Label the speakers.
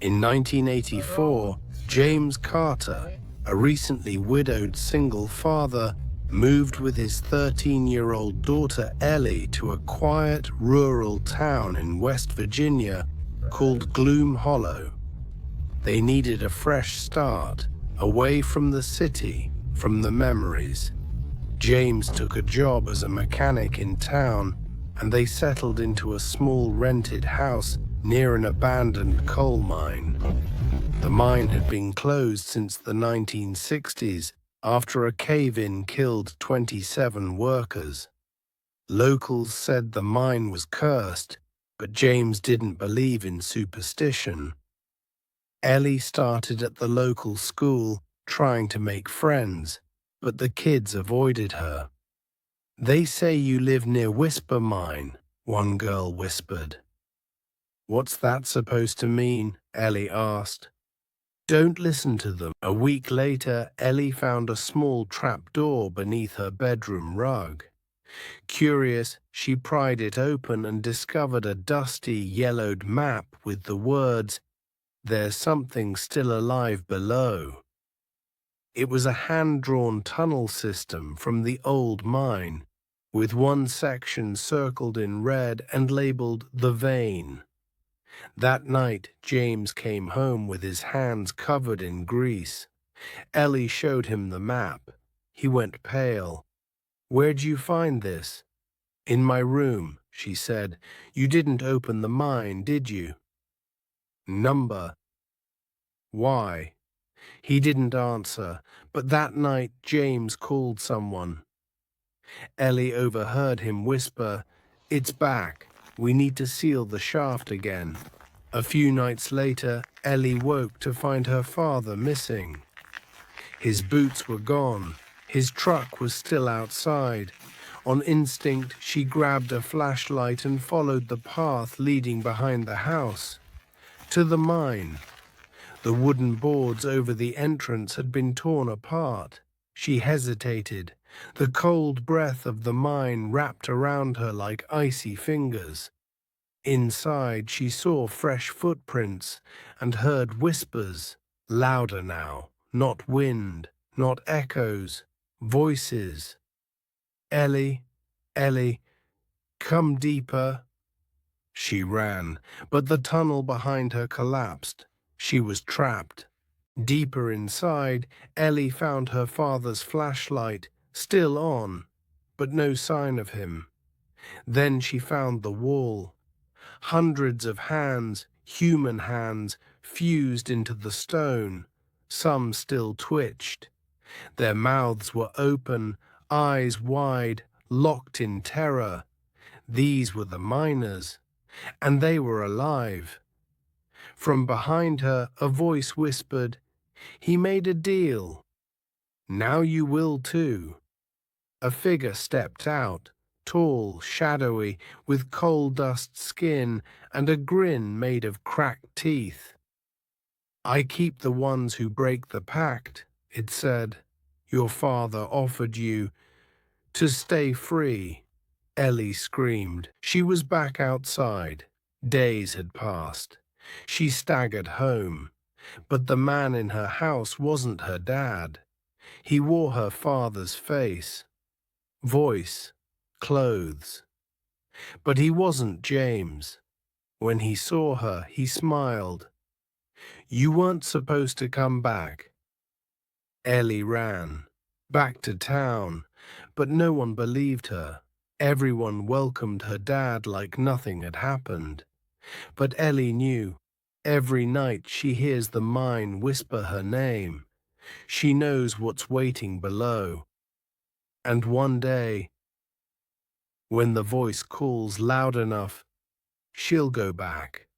Speaker 1: In 1984, James Carter, a recently widowed single father, moved with his 13-year-old daughter Ellie to a quiet rural town in West Virginia called Gloom Hollow. They needed a fresh start, away from the city, from the memories. James took a job as a mechanic in town, and they settled into a small rented house near an abandoned coal mine. The mine had been closed since the 1960s after a cave-in killed 27 workers. Locals said the mine was cursed, but James didn't believe in superstition. Ellie started at the local school, trying to make friends, but the kids avoided her. "They say you live near Whisper Mine," one girl whispered. "What's that supposed to mean?" Ellie asked. "Don't listen to them." A week later, Ellie found a small trapdoor beneath her bedroom rug. Curious, she pried it open and discovered a dusty, yellowed map with the words, "There's something still alive below." It was a hand-drawn tunnel system from the old mine, with one section circled in red and labeled The Vein. That night, James came home with his hands covered in grease. Ellie showed him the map. He went pale. "Where'd you find this?" "In my room," she said. "You didn't open the mine, did you?" "Number?" "Why?" He didn't answer, but that night James called someone. Ellie overheard him whisper, "It's back. We need to seal the shaft again." A few nights later, Ellie woke to find her father missing. His boots were gone. His truck was still outside. On instinct, she grabbed a flashlight and followed the path leading behind the house to the mine. The wooden boards over the entrance had been torn apart. She hesitated. The cold breath of the mine wrapped around her like icy fingers. Inside, she saw fresh footprints and heard whispers, louder now, not wind, not echoes, voices. "Ellie, Ellie, come deeper." She ran, but the tunnel behind her collapsed. She was trapped. Deeper inside, Ellie found her father's flashlight, still on, but no sign of him. Then she found the wall. Hundreds of hands, human hands, fused into the stone. Some still twitched. Their mouths were open, eyes wide, locked in terror. These were the miners, and they were alive. From behind her, a voice whispered, "He made a deal. Now you will too." A figure stepped out, tall, shadowy, with coal dust skin and a grin made of cracked teeth. "I keep the ones who break the pact," it said. "Your father offered you to stay free." Ellie screamed. She was back outside. Days had passed. She staggered home. But the man in her house wasn't her dad. He wore her father's face, voice, clothes. But he wasn't James. When he saw her, he smiled. "You weren't supposed to come back." Ellie ran, back to town, but no one believed her. Everyone welcomed her dad like nothing had happened. But Ellie knew. Every night she hears the mine whisper her name. She knows what's waiting below. And one day, when the voice calls loud enough, she'll go back.